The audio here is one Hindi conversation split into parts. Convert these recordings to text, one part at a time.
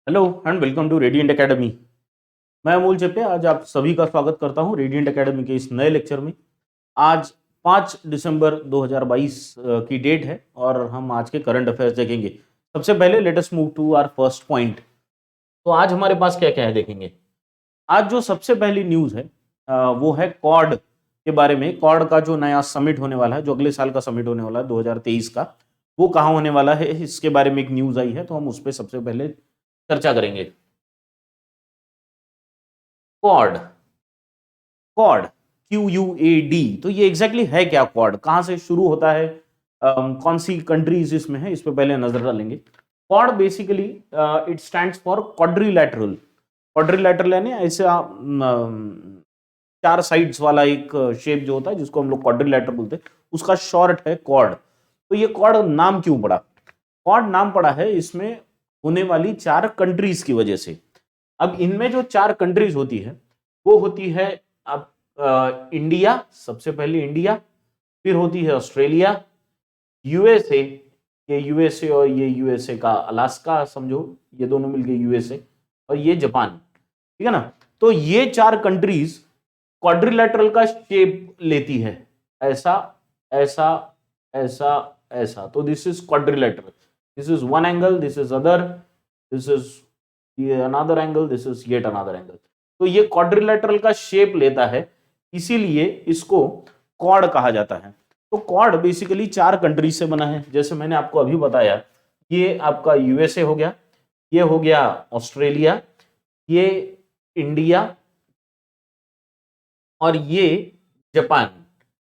Hello and welcome to Radiant Academy. मैं अमूल चेपे आज आप सभी का स्वागत करता हूं रेडिएंट एकेडमी के इस नए लेक्चर में। आज 5 दिसंबर 2022 की डेट है और हम आज के करंट अफेयर्स देखेंगे। सबसे पहले let us move to our first point. तो आज हमारे पास क्या क्या है देखेंगे। आज जो सबसे पहली न्यूज़ है वो है क्वाड के बारे में। क्वाड का जो नया समिट होने वाला है, जो अगले साल का समिट होने वाला है 2023 का, वो कहाँ होने वाला है इसके बारे में एक न्यूज़ आई है, तो हम उस पर सबसे पहले चर्चा करेंगे। क्वाड, क्वाड QUAD, तो ये एग्जैक्टली है क्या? क्वाड कहाँ से शुरू होता है, कौन सी कंट्रीज इसमें है, इस पे पहले नजर डालेंगे। Quad basically it stands for quadrilateral. Quadrilateral यानी ऐसा चार साइड्स वाला एक शेप जो होता है जिसको हम लोग क्वाड्रिलैटरल बोलते हैं, उसका शॉर्ट है क्वाड। तो ये क्वाड नाम क्यों पड़ा? क्वाड नाम पड़ा है इसमें होने वाली चार कंट्रीज की वजह से। अब इनमें जो चार कंट्रीज होती है वो होती है अब इंडिया, सबसे पहले इंडिया, फिर होती है ऑस्ट्रेलिया, यूएसए, ये यूएसए और ये यूएसए का अलास्का समझो, ये दोनों मिलके यूएसए, और ये जापान, ठीक है ना। तो ये चार कंट्रीज क्वाड्रिलैटरल का शेप लेती है, ऐसा ऐसा ऐसा ऐसा। तो this is quadrilateral, this is one angle, this is other, this is another angle, this is yet another angle. तो ये क्वाड्रिलैटरल का शेप लेता है, इसीलिए इसको क्वाड कहा जाता है। तो क्वाड बेसिकली चार कंट्री से बना है, जैसे मैंने आपको अभी बताया। ये आपका यूएसए हो गया, ये हो गया ऑस्ट्रेलिया, ये इंडिया और ये जापान।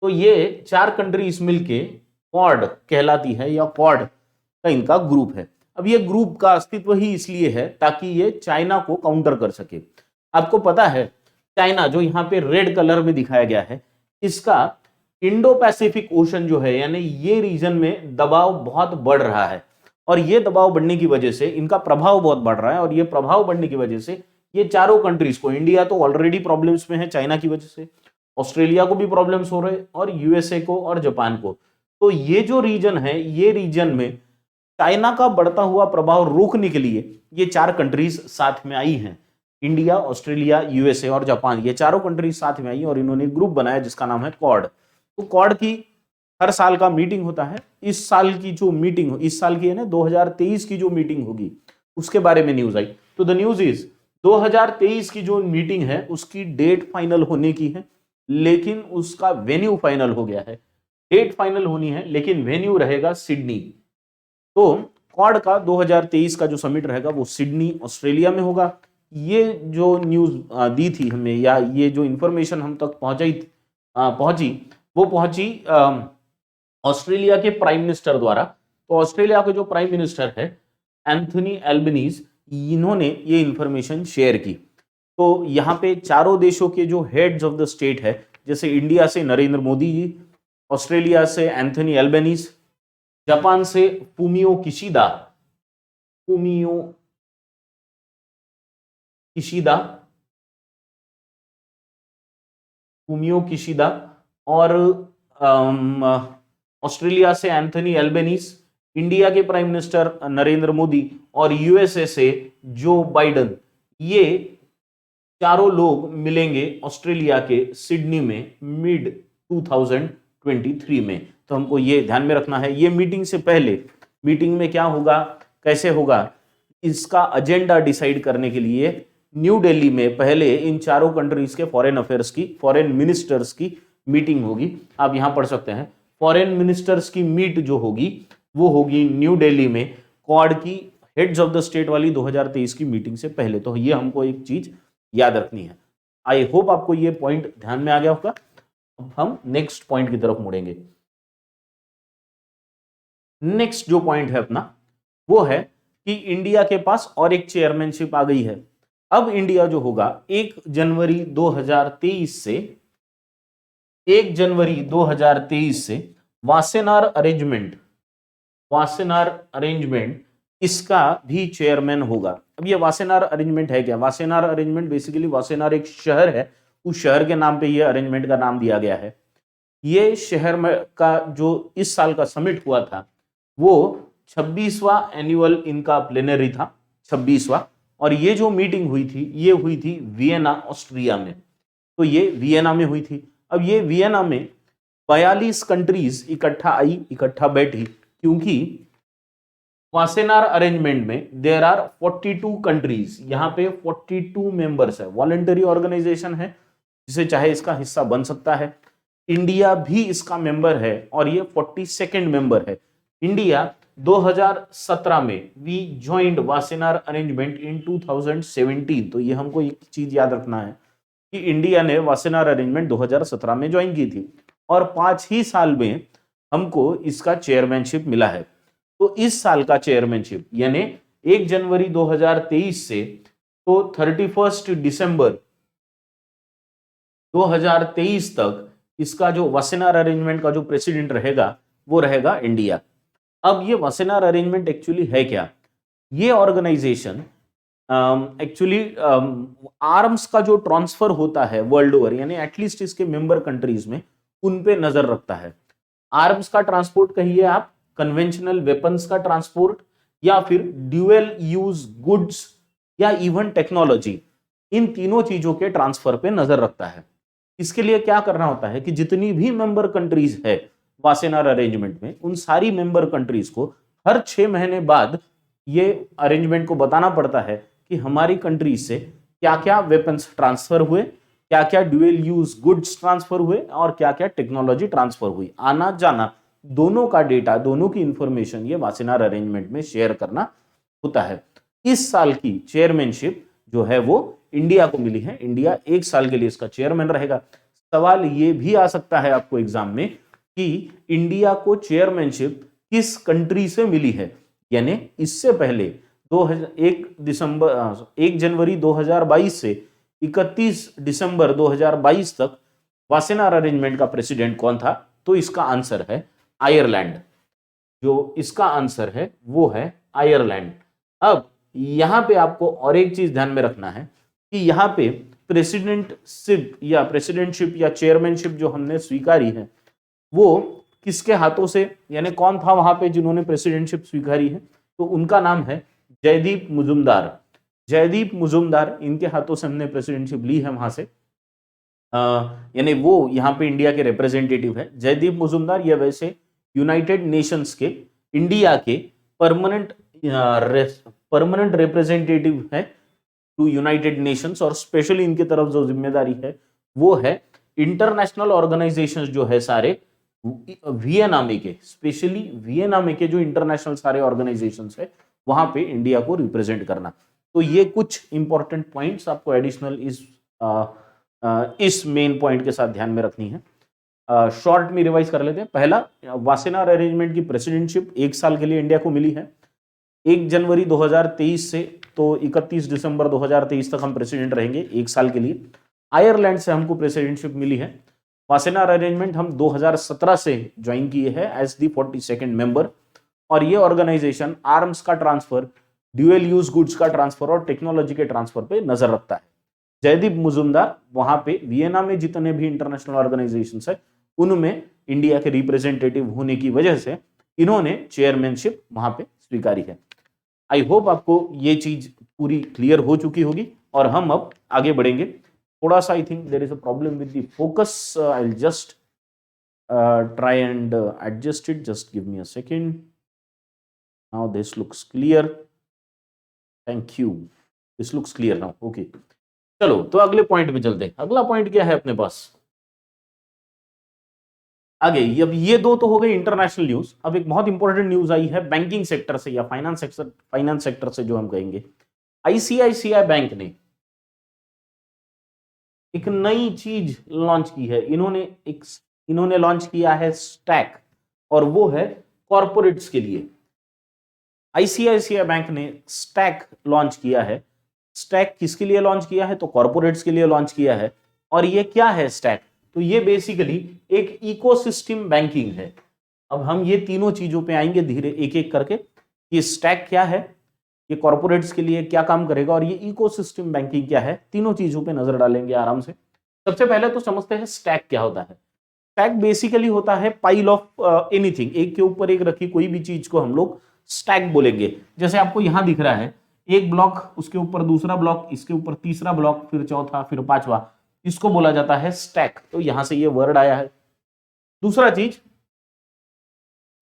तो ये चार कंट्रीज मिलके क्वाड कहलाती है, या क्वाड का इनका ग्रुप है। अब ये ग्रुप का अस्तित्व ही इसलिए है ताकि ये चाइना को काउंटर कर सके। आपको पता है चाइना जो यहाँ पे रेड कलर में दिखाया गया है, इसका इंडो पैसिफिक ओशन जो है, यानी ये रीजन में दबाव बहुत बढ़ रहा है, और ये दबाव बढ़ने की वजह से इनका प्रभाव बहुत बढ़ रहा है, और ये प्रभाव बढ़ने की वजह से ये चारों कंट्रीज को, इंडिया तो ऑलरेडी प्रॉब्लम्स में है चाइना की वजह से, ऑस्ट्रेलिया को भी प्रॉब्लम्स हो रहे, और यूएसए को और जापान को। तो ये जो रीजन है, ये रीजन में चाइना का बढ़ता हुआ प्रभाव रोकने के लिए ये चार कंट्रीज साथ में आई हैं। इंडिया, ऑस्ट्रेलिया, यूएसए और जापान, ये चारों कंट्रीज साथ में आई और इन्होंने ग्रुप बनाया जिसका नाम है क्वाड। तो क्वाड की हर साल का मीटिंग होता है। इस साल की जो मीटिंग हो, इस साल की है ना 2023 की जो मीटिंग होगी, उसके बारे में न्यूज आई। तो द न्यूज इज 2023 की जो मीटिंग है उसकी डेट फाइनल होने की है, लेकिन उसका वेन्यू फाइनल हो गया है। डेट फाइनल होनी है लेकिन वेन्यू रहेगा सिडनी। तो क्वाड का 2023 का जो समिट रहेगा वो सिडनी, ऑस्ट्रेलिया में होगा। ये जो न्यूज दी थी हमें, या ये जो इंफॉर्मेशन हम तक पहुंची वो पहुंची ऑस्ट्रेलिया के प्राइम मिनिस्टर द्वारा। तो ऑस्ट्रेलिया के जो प्राइम मिनिस्टर है एंथनी एल्बनीज, इन्होंने ये इंफॉर्मेशन शेयर की। तो यहाँ पे चारों देशों के जो हेड्स ऑफ द स्टेट है, जैसे इंडिया से नरेंद्र मोदी जी, ऑस्ट्रेलिया से एंथनी एल्बनीज, जापान से Fumio Kishida, Fumio Kishida, Fumio Kishida, और ऑस्ट्रेलिया से एंथनी एल्बनीज, इंडिया के प्राइम मिनिस्टर नरेंद्र मोदी, और यूएसए से जो बाइडन, ये चारों लोग मिलेंगे ऑस्ट्रेलिया के सिडनी में मिड 2023 में। तो हमको ये ध्यान में रखना है, ये मीटिंग से पहले, मीटिंग में क्या होगा, कैसे होगा, इसका एजेंडा डिसाइड करने के लिए न्यू दिल्ली में पहले इन चारों कंट्रीज के फॉरेन अफेयर्स की, फॉरेन मिनिस्टर्स की मीटिंग होगी। आप यहां पढ़ सकते हैं, फॉरेन मिनिस्टर्स की मीट जो होगी वो होगी न्यू दिल्ली में, क्वाड की हेड्स ऑफ द स्टेट वाली 2023 की मीटिंग से पहले। तो ये हमको एक चीज याद रखनी है। आई होप आपको ये पॉइंट ध्यान में आ गया होगा। अब हम नेक्स्ट पॉइंट की तरफ मुड़ेंगे। नेक्स्ट जो पॉइंट है अपना वो है कि इंडिया के पास और एक चेयरमैनशिप आ गई है। अब इंडिया जो होगा 1 जनवरी 2023 से, 1 जनवरी 2023 से वासेनार अरेंजमेंट, वासेनार अरेंजमेंट इसका भी चेयरमैन होगा। अब ये वासेनार अरेंजमेंट है क्या? वासेनार अरेंजमेंट बेसिकली, वासेनार एक शहर है, उस शहर के नाम पे ये अरेंजमेंट का नाम दिया गया है। ये शहर में का जो इस साल का समिट हुआ था वो 26वां एनुअल इनका प्लेनरी था, 26वां। और ये जो मीटिंग हुई थी ये हुई थी वियना ऑस्ट्रिया में। तो ये वियना में हुई थी। अब ये वियना में 42 कंट्रीज इकट्ठा आई, इकट्ठा बैठी, क्योंकि वासेनार अरेंजमेंट में देयर आर 42 कंट्रीज, यहां पे 42 मेंबर्स है, वॉलंटरी ऑर्गेनाइजेशन है, जिसे चाहे इसका हिस्सा बन सकता है। इंडिया भी इसका मेंबर है और ये 42nd मेंबर है। इंडिया 2017 में we joined Wassenaar Arrangement in 2017। तो ये हमको एक चीज याद रखना है कि इंडिया ने वासेनार अरेंजमेंट 2017 में ज्वाइन की थी और 5 ही साल में हमको इसका चेयरमैनशिप मिला है। तो इस साल का चेयरमैनशिप यानी 1 जनवरी 2023 से तो 31 दिसंबर 2023 तक इसका जो वासेनार अरेंजमेंट का जो प्रेसिडेंट रहेगा वो रहेगा इंडिया। अब ये वासेनार अरेंजमेंट एक्चुअली है क्या? ये ऑर्गेनाइजेशन एक्चुअली आर्म्स का जो ट्रांसफर होता है वर्ल्ड ओवर, यानी एटलीस्ट इसके मेंबर कंट्रीज में, उन पे नजर रखता है। आर्म्स का ट्रांसपोर्ट कहिए आप, कन्वेंशनल वेपन्स का ट्रांसपोर्ट, या फिर ड्यूअल यूज गुड्स, या इवन टेक्नोलॉजी, इन तीनों चीजों के ट्रांसफर पे नजर रखता है। इसके लिए क्या करना होता है कि जितनी भी मेंबर कंट्रीज है वासेनार अरेंजमेंट में, उन सारी मेंबर कंट्रीज को हर 6 महीने बाद ये अरेंजमेंट को बताना पड़ता है कि हमारी कंट्रीज से क्या क्या वेपन्स ट्रांसफर हुए, क्या क्या ड्यूअल यूज गुड्स ट्रांसफर हुए, और क्या क्या टेक्नोलॉजी ट्रांसफर हुई। आना जाना दोनों का डेटा, दोनों की इंफॉर्मेशन ये वासेनार अरेंजमेंट में शेयर करना होता है। इस साल की चेयरमैनशिप जो है वो इंडिया को मिली है। इंडिया 1 साल के लिए इसका चेयरमैन रहेगा। सवाल ये भी आ सकता है आपको एग्जाम में कि इंडिया को चेयरमैनशिप किस कंट्री से मिली है, यानी इससे पहले 1 जनवरी 2022 से 31 दिसंबर 2022 तक वासेनार अरेंजमेंट का प्रेसिडेंट कौन था? तो इसका आंसर है आयरलैंड। जो इसका आंसर है वो है आयरलैंड। अब यहां पे आपको और एक चीज ध्यान में रखना है कि यहाँ पे प्रेसिडेंटशिप या चेयरमैनशिप जो हमने स्वीकारी है वो किसके हाथों से, यानी कौन था वहां पे जिन्होंने प्रेसिडेंटशिप स्वीकारी है? तो उनका नाम है जयदीप मुजुमदार। जयदीप मुजुमदार, इनके हाथों से हमने प्रेसिडेंटशिप ली है वहां से, यानी वो यहाँ पे इंडिया के रिप्रेजेंटेटिव है। जयदीप मुजुमदार ये वैसे यूनाइटेड नेशंस के इंडिया के परमानेंट रिप्रेजेंटेटिव है टू यूनाइटेड नेशंस, और स्पेशली इनकी तरफ जो जिम्मेदारी है वो है इंटरनेशनल ऑर्गेनाइजेशंस जो है सारे वियना में के, स्पेशली वियना में के जो इंटरनेशनल सारे ऑर्गेनाइजेशंस है वहां पे इंडिया को रिप्रेजेंट करना। तो ये कुछ इंपॉर्टेंट पॉइंट्स आपको एडिशनल इस मेन पॉइंट के साथ ध्यान में रखनी है। शॉर्ट में रिवाइज कर लेते हैं। पहला, वासेनार अरेंजमेंट की प्रेसिडेंटशिप 1 साल के लिए इंडिया को मिली है। 1 जनवरी 2023 से तो 31 दिसंबर 2023 तक हम प्रेसिडेंट रहेंगे 1 साल के लिए। आयरलैंड से हमको प्रेसिडेंटशिप मिली है। वासेनार अरेंजमेंट हम 2017 से ज्वाइन किए हैं एज दी 42nd मेंबर, और ये ऑर्गेनाइजेशन आर्म्स का ट्रांसफर, ड्यूअल यूज गुड्स का ट्रांसफर और टेक्नोलॉजी के ट्रांसफर पे नजर रखता है। जयदीप मुजुमदार वहां पे वियना में जितने भी इंटरनेशनल ऑर्गेनाइजेशंस है उनमें इंडिया के रिप्रेजेंटेटिव होने की वजह से इन्होंने चेयरमैनशिप वहां पे स्वीकारी है। आई होप आपको ये चीज पूरी क्लियर हो चुकी होगी और हम अब आगे बढ़ेंगे। थोड़ा सा I think there is a problem with the focus, I will just try and adjust it. Just give me a second. Now this looks clear. Thank you. This looks clear now. Okay. चलो तो अगले पॉइंट पे चलते हैं। अगला पॉइंट क्या है अपने पास आगे? अब ये दो तो हो गई इंटरनेशनल न्यूज। अब एक बहुत इंपॉर्टेंट न्यूज आई है बैंकिंग सेक्टर से या फाइनेंस सेक्टर से, जो हम कहेंगे। आईसीआईसीआई बैंक ने एक नई चीज लॉन्च की है। इन्होंने लॉन्च किया है स्टैक, और वो है कॉर्पोरेट्स के लिए। आईसीआईसीआई बैंक ने स्टैक लॉन्च किया है। स्टैक किसके लिए लॉन्च किया है? तो कॉर्पोरेट्स के लिए लॉन्च किया है। और ये क्या है स्टैक? तो ये बेसिकली एक इकोसिस्टम बैंकिंग है। अब हम ये तीनों चीजों पे आएंगे धीरे एक एक करके कि स्टैक क्या है, ये कॉर्पोरेट्स के लिए क्या काम करेगा, और ये इकोसिस्टम बैंकिंग क्या है। तीनों चीजों पे नजर डालेंगे आराम से। सबसे पहले तो समझते हैं स्टैक क्या होता है। स्टैक बेसिकली होता है पाइल ऑफ एनीथिंग, एक के ऊपर एक रखी कोई भी चीज को हम लोग स्टैक बोलेंगे। जैसे आपको यहां दिख रहा है एक ब्लॉक, उसके ऊपर दूसरा ब्लॉक, इसके ऊपर तीसरा ब्लॉक, फिर चौथा, फिर पांचवा, इसको बोला जाता है स्टैक। तो यहां से ये वर्ड आया है। दूसरा चीज,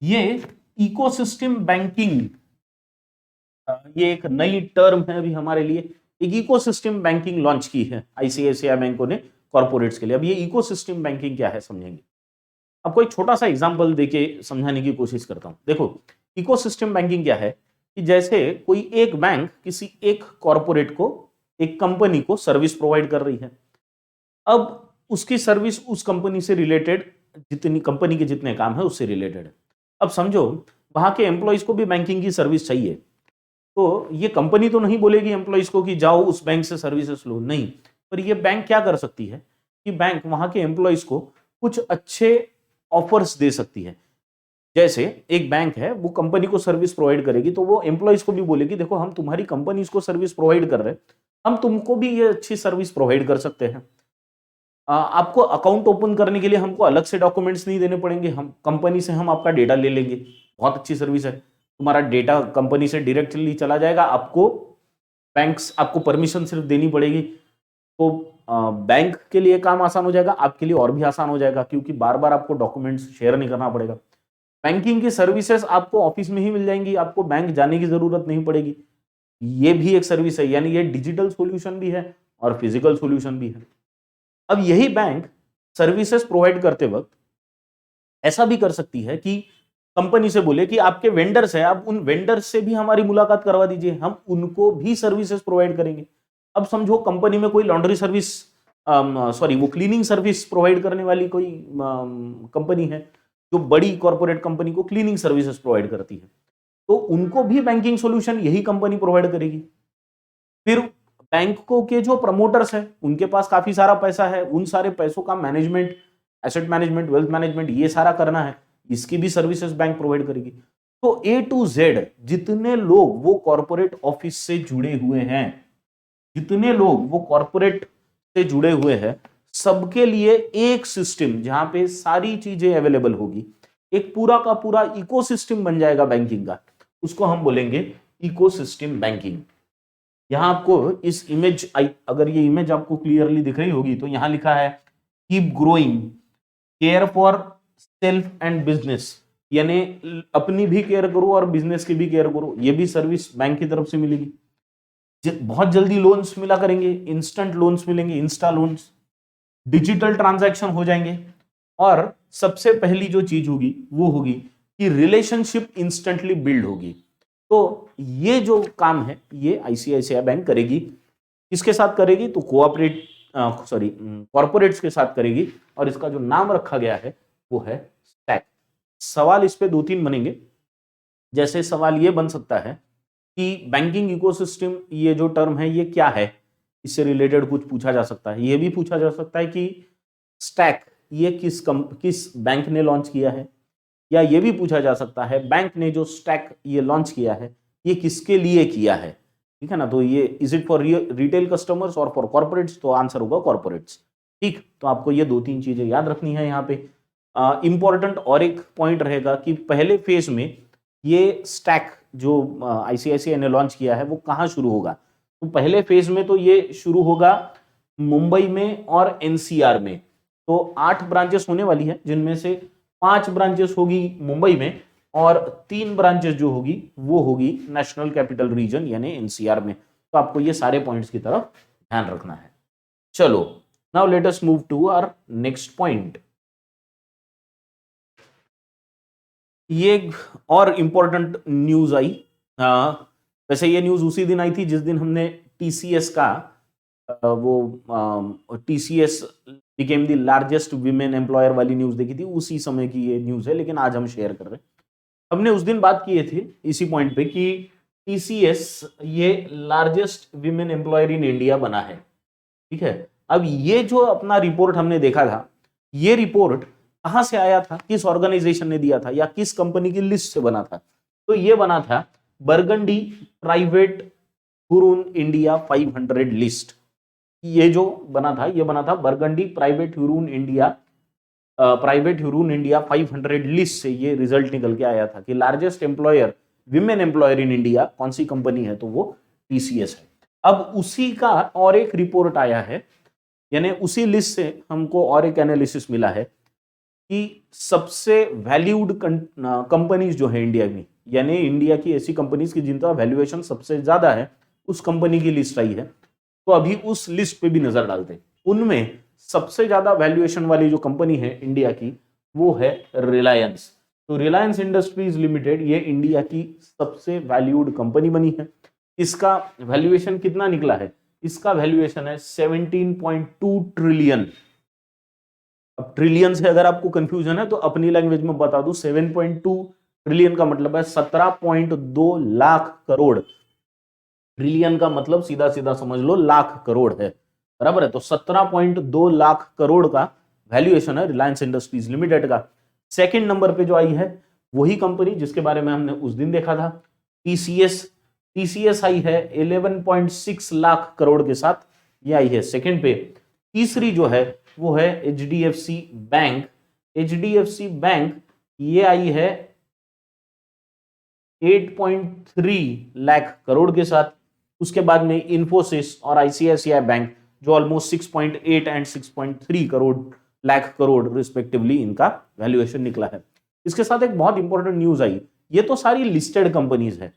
ये इकोसिस्टम बैंकिंग, ये एक नई टर्म है अभी हमारे लिए। एक इकोसिस्टम बैंकिंग लॉन्च की है आईसीआईसीआई बैंकों ने कॉर्पोरेट्स के लिए। अब ये इकोसिस्टम बैंकिंग क्या है समझेंगे। आपको एक छोटा सा एग्जांपल देके समझाने की कोशिश करता हूं। देखो, इकोसिस्टम बैंकिंग क्या है कि जैसे कोई एक बैंक किसी एक कॉर्पोरेट को, एक कंपनी को सर्विस प्रोवाइड कर रही है। अब उसकी सर्विस उस कंपनी से रिलेटेड, जितनी कंपनी के जितने काम है उससे रिलेटेड है। अब समझो वहां के एम्प्लॉयज को भी बैंकिंग की सर्विस चाहिए, तो ये कंपनी तो नहीं बोलेगी एम्प्लॉयज को कि जाओ उस बैंक से सर्विसेज लो, नहीं। पर ये बैंक क्या कर सकती है कि बैंक वहां के एम्प्लॉयज को कुछ अच्छे ऑफर्स दे सकती है। जैसे एक बैंक है, वो कंपनी को सर्विस प्रोवाइड करेगी, तो वो एम्प्लॉयज को भी बोलेगी देखो हम तुम्हारी कंपनी को सर्विस प्रोवाइड कर रहे हैं, हम तुमको भी ये अच्छी सर्विस प्रोवाइड कर सकते हैं। आपको अकाउंट ओपन करने के लिए हमको अलग से डॉक्यूमेंट्स नहीं देने पड़ेंगे, हम कंपनी से हम आपका डेटा ले लेंगे। बहुत अच्छी सर्विस है, तुम्हारा डेटा कंपनी से डायरेक्टली चला जाएगा, आपको बैंक्स आपको परमिशन सिर्फ देनी पड़ेगी। तो बैंक के लिए काम आसान हो जाएगा, आपके लिए और भी आसान हो जाएगा, क्योंकि बार बार आपको डॉक्यूमेंट्स शेयर नहीं करना पड़ेगा। बैंकिंग की सर्विसेज आपको ऑफिस में ही मिल जाएंगी, आपको बैंक जाने की जरूरत नहीं पड़ेगी। ये भी एक सर्विस है, यानी ये डिजिटल सॉल्यूशन भी है और फिजिकल सॉल्यूशन भी है। अब यही बैंक सर्विसेज प्रोवाइड करते वक्त ऐसा भी कर सकती है कि कंपनी से बोले कि आपके वेंडर्स है, आप उन वेंडर्स से भी हमारी मुलाकात करवा दीजिए, हम उनको भी सर्विसेज प्रोवाइड करेंगे। अब समझो कंपनी में कोई लॉन्ड्री सर्विस, सॉरी वो क्लीनिंग सर्विस प्रोवाइड करने वाली कोई कंपनी है, जो बड़ी कॉर्पोरेट कंपनी को क्लीनिंग सर्विसेज प्रोवाइड करती है, तो उनको भी बैंकिंग सॉल्यूशन यही कंपनी प्रोवाइड करेगी। फिर बैंकों के जो प्रमोटर्स हैं, उनके पास काफी सारा पैसा है, उन सारे पैसों का management, asset management, wealth management, ये सारा करना है, इसकी भी सर्विसेज बैंक प्रोवाइड करेगी। तो ए टू जेड जितने लोग वो कॉर्पोरेट ऑफिस से जुड़े हुए हैं, जितने लोग वो कॉर्पोरेट से जुड़े हुए हैं, सबके लिए एक सिस्टम जहां पे सारी चीजें अवेलेबल होगी, एक पूरा का पूरा इकोसिस्टम बन जाएगा बैंकिंग का, उसको हम बोलेंगे इकोसिस्टम बैंकिंग। यहां आपको इस इमेज, अगर ये इमेज आपको क्लियरली दिख रही होगी, तो यहां लिखा है keep growing, care for self and business, यानी अपनी भी केयर करो और बिजनेस की भी केयर करो। ये भी सर्विस बैंक की तरफ से मिलेगी। बहुत जल्दी लोन्स मिला करेंगे, इंस्टेंट लोन्स मिलेंगे, इंस्टा लोन्स, डिजिटल ट्रांजैक्शन हो जाएंगे, और सबसे पहली जो चीज होगी वो होगी कि रिलेशनशिप इंस्टेंटली बिल्ड होगी। तो ये जो काम है ये आईसीआईसीआई बैंक करेगी। किसके साथ करेगी? तो कॉर्पोरेट्स के साथ करेगी, और इसका जो नाम रखा गया है वो है स्टैक। सवाल इस पे दो तीन बनेंगे। जैसे सवाल ये बन सकता है कि बैंकिंग इकोसिस्टम, ये जो टर्म है ये क्या है, इससे रिलेटेड कुछ पूछा जा सकता है। ये भी पूछा जा सकता है कि स्टैक ये किस बैंक ने लॉन्च किया है, या ये भी पूछा जा सकता है बैंक ने जो स्टैक ये लॉन्च किया है ये किसके लिए किया है। ठीक है ना, तो ये is it for retail customers और फॉर कॉर्पोरेट्स, तो आंसर होगा कॉर्पोरेट्स। ठीक, तो आपको ये दो तीन चीजें याद रखनी है। यहाँ पे इंपॉर्टेंट और एक पॉइंट रहेगा कि पहले फेज में ये स्टैक जो आईसीआईसीआई ने लॉन्च किया है वो कहाँ शुरू होगा। तो पहले फेज में तो ये शुरू होगा मुंबई में और एनसीआर में। तो 8 ब्रांचेस होने वाली है, जिनमें से 5 ब्रांचेस होगी मुंबई में, और 3 ब्रांचेस जो होगी वो होगी नेशनल कैपिटल रीजन यानी एनसीआर में। तो आपको ये सारे पॉइंट्स की तरफ ध्यान रखना है। चलो, now let us move to our next point. ये और इंपॉर्टेंट न्यूज आई। वैसे ये न्यूज उसी दिन आई थी जिस दिन हमने टीसीएस का TCS became the largest women employer वाली न्यूज देखी थी, उसी समय की ये न्यूज है, लेकिन आज हम शेयर कर रहे हैं। हमने उस दिन बात किए थे इसी पॉइंट पे कि टीसीएस ये largest women employer in India बना है। ठीक है, अब ये जो अपना रिपोर्ट हमने देखा था, ये रिपोर्ट कहां से आया था, किस ऑर्गेनाइजेशन ने दिया था, या किस कंपनी की लिस्ट से बना था? तो ये बना था Burgundy Private Hurun India 500 list. ये जो बना था, ये बना था Burgundy Private Hurun India Private Hurun India 500 list से ये रिजल्ट निकल के आया था कि largest employer, women employer in India कौन सी कंपनी है, तो वो टीसीएस है। अब उसी का और एक रिपोर्ट आया है, यानी उसी लिस्ट से हमको और एक एनालिसिस मिला है कि सबसे वैल्यूड कंपनीज जो है इंडिया में, यानी इंडिया की ऐसी कंपनीज की जिनका वैल्यूएशन सबसे ज्यादा है, उस कंपनी की लिस्ट आई है। तो अभी उस लिस्ट पे भी नजर डालते हैं। उनमें सबसे ज्यादा वैल्यूएशन वाली जो कंपनी है इंडिया की, वो है रिलायंस। तो रिलायंस इंडस्ट्रीज लिमिटेड ये इंडिया की सबसे वैल्यूड कंपनी बनी है। इसका वैल्यूएशन कितना निकला है? इसका वैल्यूएशन है 17.2 ट्रिलियन। अब ट्रिलियन से अगर आपको कंफ्यूजन है तो अपनी लैंग्वेज में बता दूं, 7.2 ट्रिलियन का मतलब है 17.2 लाख करोड़। ट्रिलियन का मतलब सीधा सीधा समझ लो लाख करोड़ है, बराबर है। तो 17.2 लाख करोड़ का वैल्यूएशन है रिलायंस इंडस्ट्रीज लिमिटेड का। सेकंड नंबर पे जो आई है वही कंपनी जिसके बारे में हमने उस दिन देखा था, टीसीएस। टीसीएस आई है 11.6 लाख करोड़ के साथ, ये आई है सेकंड पे। तीसरी जो है वो है एचडीएफसी बैंक। एचडीएफसी बैंक ये आई है 8.3 लाख करोड़ के साथ। उसके बाद में इन्फोसिस और आईसीआईसीआई बैंक जो almost 6.8 and 6.3 crore lakh crore respectively इनका वैल्यूएशन निकला है। इसके साथ एक बहुत इंपॉर्टेंट न्यूज आई, ये तो सारी लिस्टेड कंपनीज है,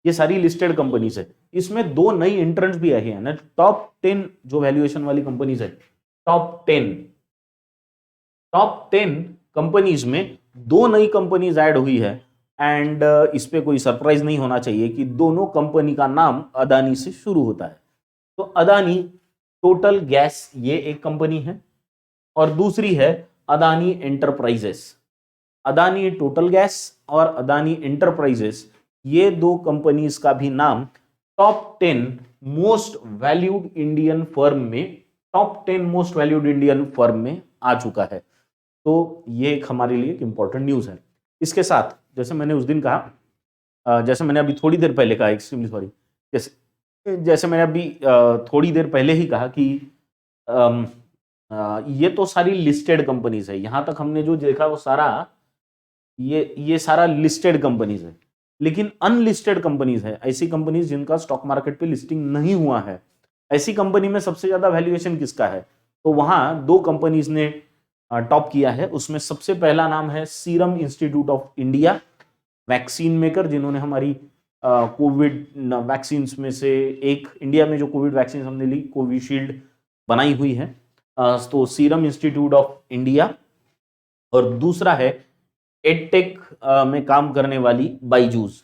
ये सारी लिस्टेड कंपनीज है। इसमें दो नई एंट्रेंट्स भी आई है ना, टॉप 10 जो वैल्यूएशन वाली कंपनीज है, टॉप 10 कंपनीज में दो नई कंपनीज ऐड हुई है। एंड इस पे कोई सरप्राइज नहीं होना चाहिए कि दोनों कंपनी का नाम अदानी से शुरू होता है। तो अदानी टोटल गैस ये एक कंपनी है और दूसरी है Adani Enterprises. Adani Total Gas और अदानी एंटरप्राइजेस, ये दो कंपनीज का भी नाम top 10 most valued Indian firm में, top 10 most valued Indian firm में आ चुका है। तो ये एक हमारे लिए एक इंपॉर्टेंट न्यूज है। इसके साथ जैसे मैंने उस दिन कहा, जैसे मैंने अभी थोड़ी देर पहले कहा, एक्सट्रीमली सॉरी, जैसे मैंने अभी थोड़ी देर पहले ही कहा कि ये तो सारी लिस्टेड कंपनीज है। यहां तक हमने जो देखा वो सारा ये सारा लिस्टेड कंपनीज है। लेकिन अनलिस्टेड कंपनीज है, ऐसी कंपनीज जिनका स्टॉक मार्केट पे लिस्टिंग नहीं हुआ है। ऐसी कंपनी में सबसे ज्यादा वैल्यूएशन किसका है? तो वहां दो कंपनीज ने टॉप किया है। उसमें सबसे पहला नाम है serum institute of India, vaccine maker, जिन्होंने हमारी कोविड वैक्सीन में से एक, इंडिया में जो कोविड वैक्सीन हमने ली कोविशील्ड बनाई हुई है, तो सीरम इंस्टीट्यूट ऑफ इंडिया। और दूसरा है एडटेक में काम करने वाली बाइजूस।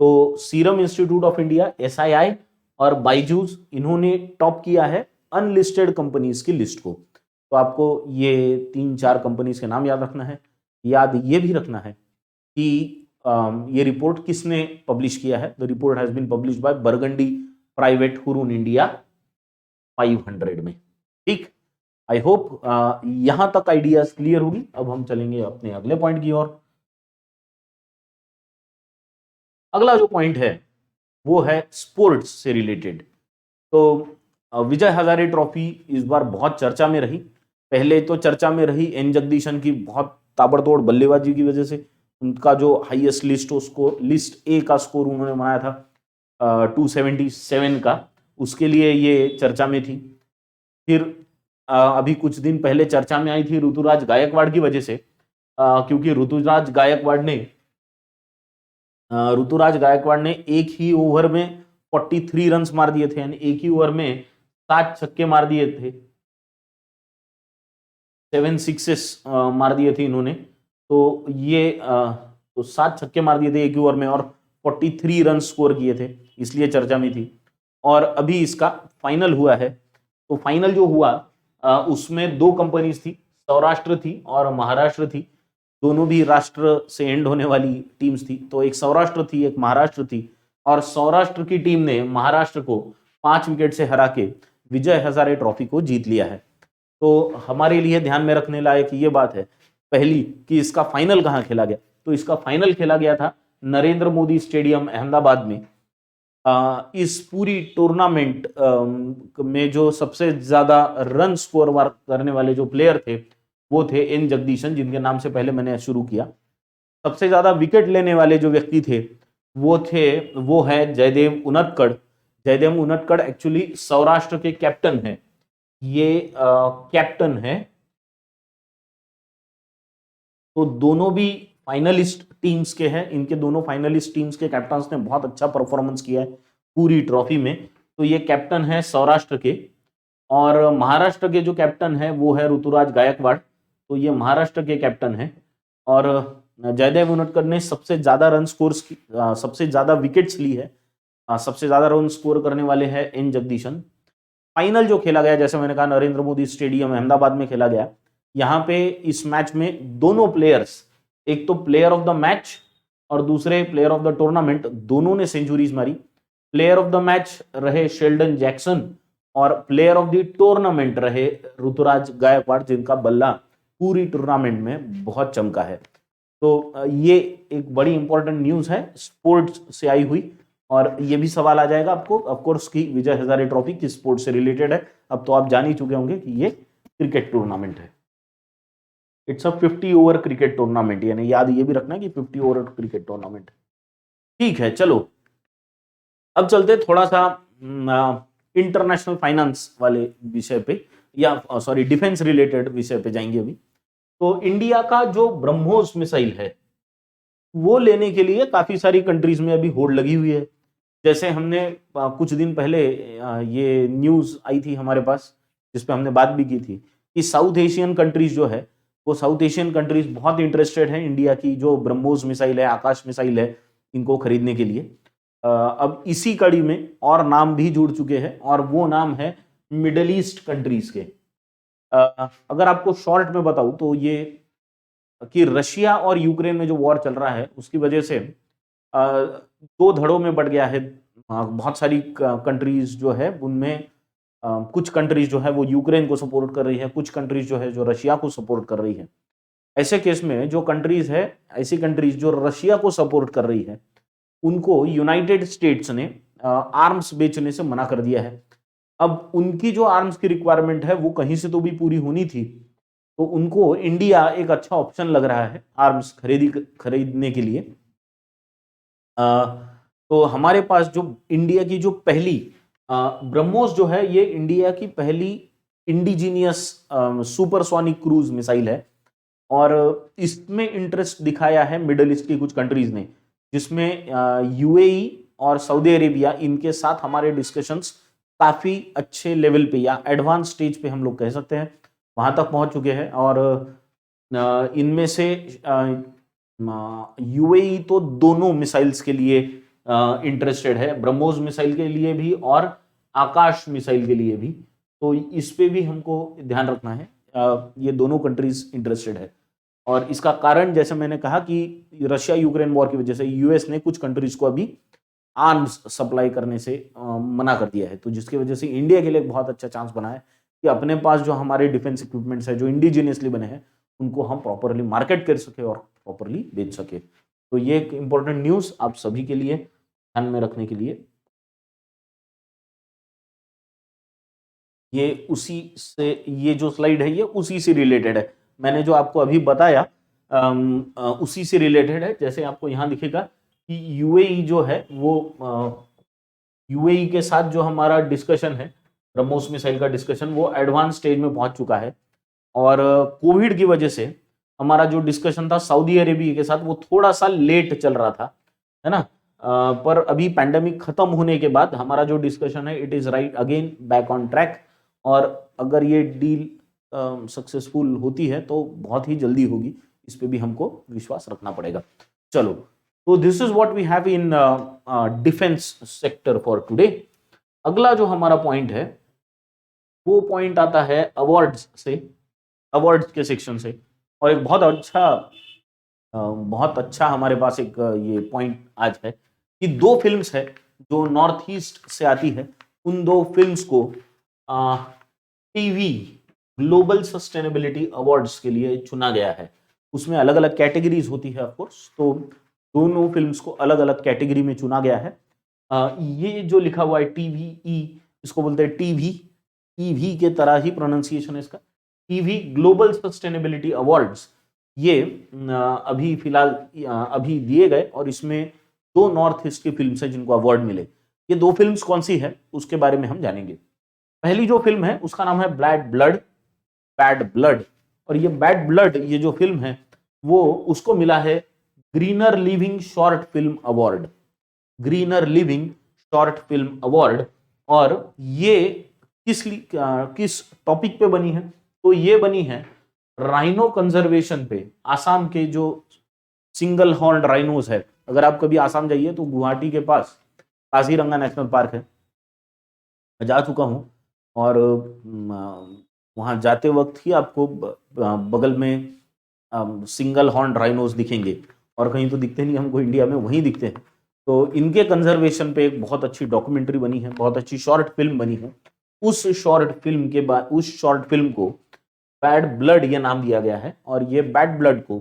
तो serum institute of India SII और बाइजूस, इन्होंने टॉप किया है अनलिस्टेड कंपनीज की लिस्ट को। तो आपको ये 3-4 कंपनीज के नाम याद रखना है। याद ये भी रखना है कि ये रिपोर्ट किसने पब्लिश किया है। The report has been published by Burgundy Private Hurun India 500 में। ठीक, आई होप यहां तक आइडियाज क्लियर होगी। अब हम चलेंगे अपने अगले पॉइंट की ओर। अगला जो पॉइंट है वो है स्पोर्ट्स से रिलेटेड। तो विजय हजारे ट्रॉफी इस बार बहुत चर्चा में रही। पहले तो चर्चा में रही एन जगदीशन की बहुत ताबड़तोड़ बल्लेबाजी की वजह से। उनका जो हाईएस्ट लिस्ट, उसको लिस्ट ए का स्कोर उन्होंने बनाया था 277 का, उसके लिए ये चर्चा में थी। फिर अभी कुछ दिन पहले चर्चा में आई थी ऋतुराज गायकवाड़ की वजह से, क्योंकि ऋतुराज गायकवाड़ ने एक ही ओवर में 43 रन मार दिए थे, यानी एक ही ओवर में 7 छक्के मार दिए थे, 7 सिक्सेस मार दिए थे इन्होंने। तो ये तो 7 छक्के मार दिए थे एक ही ओवर में और 43 रन स्कोर किए थे, इसलिए चर्चा में थी। और अभी इसका फाइनल हुआ है। तो फाइनल जो हुआ उसमें दो कंपनीज थी, सौराष्ट्र थी और महाराष्ट्र थी। दोनों भी राष्ट्र से एंड होने वाली टीम्स थी। तो एक सौराष्ट्र थी, एक महाराष्ट्र थी, और सौराष्ट्र की टीम ने महाराष्ट्र को 5 विकेट से हरा के विजय हजारे ट्रॉफी को जीत लिया है। तो हमारे लिए ध्यान में रखने लायक ये बात है पहली कि इसका फाइनल कहाँ खेला गया। तो इसका फाइनल खेला गया था नरेंद्र मोदी स्टेडियम अहमदाबाद में। इस पूरी टूर्नामेंट में जो सबसे ज्यादा रन स्कोर करने वाले जो प्लेयर थे वो थे एन जगदीशन, जिनके नाम से पहले मैंने शुरू किया। सबसे ज्यादा विकेट लेने वाले जो व्यक्ति थे वो है जयदेव उनटकड़। जयदेव उनटकड़ एक्चुअली सौराष्ट्र के कैप्टन है, ये कैप्टन है। तो दोनों भी फाइनलिस्ट टीम्स के हैं, इनके दोनों फाइनलिस्ट टीम्स के कैप्टन्स ने बहुत अच्छा परफॉर्मेंस किया है पूरी ट्रॉफी में। तो ये कैप्टन है सौराष्ट्र के। और महाराष्ट्र के जो कैप्टन है वो है ऋतुराज गायकवाड़, तो ये महाराष्ट्र के कैप्टन है। और जयदेव उनटकड़ ने सबसे ज्यादा रन स्कोर, सबसे ज्यादा विकेट्स ली है, सबसे ज्यादा रन स्कोर करने वाले हैं एन जगदीशन। फाइनल जो खेला गया, जैसे मैंने कहा, नरेंद्र मोदी स्टेडियम अहमदाबाद में खेला गया। यहाँ पे इस मैच में दोनों प्लेयर्स, एक तो प्लेयर ऑफ द मैच और दूसरे प्लेयर ऑफ द टूर्नामेंट, दोनों ने सेंचुरीज मारी। प्लेयर ऑफ द मैच रहे शेल्डन जैक्सन और प्लेयर ऑफ द टूर्नामेंट रहे ऋतुराज गायकवाड़, जिनका बल्ला पूरी टूर्नामेंट में बहुत चमका है। तो ये एक बड़ी इंपॉर्टेंट न्यूज है स्पोर्ट्स से आई हुई। और ये भी सवाल आ जाएगा आपको, ऑफकोर्स, की विजय हजारे ट्रॉफी किस स्पोर्ट से रिलेटेड है। अब तो आप जान ही चुके होंगे कि ये क्रिकेट टूर्नामेंट है। It's a 50 over cricket tournament, यानी याद ये भी रखना कि 50 ओवर क्रिकेट टूर्नामेंट। ठीक है, चलो अब चलते थोड़ा सा इंटरनेशनल फाइनेंस वाले विषय पे, या सॉरी डिफेंस रिलेटेड विषय पे जाएंगे अभी। तो इंडिया का जो ब्रह्मोस मिसाइल है वो लेने के लिए काफी सारी कंट्रीज में अभी होड़ लगी हुई है। जैसे हमने कुछ दिन पहले ये न्यूज आई थी हमारे पास, जिसपे हमने बात भी की थी कि साउथ एशियन कंट्रीज जो है, वो साउथ एशियन कंट्रीज बहुत इंटरेस्टेड हैं इंडिया की जो ब्रह्मोस मिसाइल है, आकाश मिसाइल है, इनको खरीदने के लिए। अब इसी कड़ी में और नाम भी जुड़ चुके हैं, और वो नाम है मिडल ईस्ट कंट्रीज के। अगर आपको शॉर्ट में बताऊं तो ये कि रशिया और यूक्रेन में जो वॉर चल रहा है उसकी वजह से दो धड़ों में बढ़ गया है। बहुत सारी कंट्रीज जो है उनमें कुछ कंट्रीज जो है वो यूक्रेन को सपोर्ट कर रही है, कुछ कंट्रीज जो है जो रशिया को सपोर्ट कर रही है। ऐसे केस में जो कंट्रीज है, ऐसी कंट्रीज जो रशिया को सपोर्ट कर रही है, उनको यूनाइटेड स्टेट्स ने आर्म्स बेचने से मना कर दिया है। अब उनकी जो आर्म्स की रिक्वायरमेंट है वो कहीं से तो भी पूरी होनी थी, तो उनको इंडिया एक अच्छा ऑप्शन लग रहा है आर्म्स खरीदने के लिए। तो हमारे पास जो इंडिया की जो पहली ब्रह्मोस जो है, ये इंडिया की पहली इंडिजीनियस सुपरसोनिक क्रूज मिसाइल है। और इसमें इंटरेस्ट दिखाया है मिडल ईस्ट की कुछ कंट्रीज ने, जिसमें यूएई और सऊदी अरेबिया, इनके साथ हमारे डिस्कशंस काफी अच्छे लेवल पे या एडवांस स्टेज पे हम लोग कह सकते हैं वहां तक पहुंच चुके हैं। और इनमें से यूएई तो दोनों मिसाइल्स के लिए इंटरेस्टेड है, ब्रह्मोस मिसाइल के लिए भी और आकाश मिसाइल के लिए भी। तो इस पे भी हमको ध्यान रखना है, ये दोनों कंट्रीज इंटरेस्टेड है। और इसका कारण, जैसे मैंने कहा, कि रशिया यूक्रेन वॉर की वजह से यूएस ने कुछ कंट्रीज को अभी आर्म्स सप्लाई करने से मना कर दिया है। तो जिसकी वजह से इंडिया के लिए एक बहुत अच्छा चांस बना है कि अपने पास जो हमारे डिफेंस इक्विपमेंट्स है जो इंडिजिनियसली बने हैं, उनको हम प्रॉपरली मार्केट कर सके और प्रॉपरली बेच सके। तो ये एक इंपॉर्टेंट न्यूज आप सभी के लिए ध्यान में रखने के लिए। ये उसी से, ये जो स्लाइड है ये उसी से रिलेटेड है, मैंने जो आपको अभी बताया उसी से रिलेटेड है। जैसे आपको यहाँ दिखेगा कि यूएई जो है वो यूएई के साथ जो हमारा डिस्कशन है, ब्रह्मोस मिसाइल का डिस्कशन, वो एडवांस स्टेज में पहुंच चुका है। और कोविड की वजह से हमारा जो डिस्कशन था सऊदी अरेबिया के साथ, वो थोड़ा सा लेट चल रहा था, है ना। पर अभी पैंडेमिक खत्म होने के बाद हमारा जो डिस्कशन है, it is right again back on track. और अगर ये डील सक्सेसफुल होती है तो बहुत ही जल्दी होगी, इस पे भी हमको विश्वास रखना पड़ेगा। चलो, तो this is what we have in defence sector for today. अगला जो हमारा पॉइंट है वो पॉइंट आता है अवार्ड्स से, अवार्ड्स के सेक्शन से। और एक बहुत अच्छा हमारे पास एक ये पॉइंट आज है कि दो फिल्म्स है जो नॉर्थ ईस्ट से आती है, उन दो फिल्म्स को टीवी ग्लोबल सस्टेनेबिलिटी अवार्ड्स के लिए चुना गया है। उसमें अलग अलग कैटेगरीज होती है ऑफकोर्स, तो दोनों फिल्म्स को अलग अलग कैटेगरी में चुना गया है। ये जो लिखा हुआ है टीवीई, इसको बोलते हैं टीवी, ईवी के तरह ही प्रोनाउंसिएशन है इसका, टीवी ग्लोबल सस्टेनेबिलिटी अवार्ड्स ये अभी फिलहाल अभी दिए गए और इसमें 2 नॉर्थ ईस्ट की फिल्म्स हैं जिनको अवार्ड मिले। ये 2 फिल्म्स कौन सी है उसके बारे में हम जानेंगे। पहली जो फिल्म है उसका नाम है बैड ब्लड। और ये बैड ब्लड ये जो फिल्म है वो उसको मिला है greener living short film award, greener living short film award. और ये किस टॉपिक पे बनी है? तो ये बनी है राइनो कंजर्वेशन पे। आसाम के जो सिंगल हॉर्न राइनोस है, अगर आप कभी आसाम जाइए तो गुवाहाटी के पास काजीरंगा नेशनल पार्क है, मैं जा चुका हूं और वहां जाते वक्त ही आपको बगल में सिंगल हॉर्न राइनोस दिखेंगे और कहीं तो दिखते नहीं हमको इंडिया में, वहीं दिखते हैं। तो इनके कंजर्वेशन पे एक बहुत अच्छी डॉक्यूमेंट्री बनी है, बहुत अच्छी शॉर्ट फिल्म बनी है। उस शॉर्ट फिल्म को बैड ब्लड ये नाम दिया गया है और ये बैड ब्लड को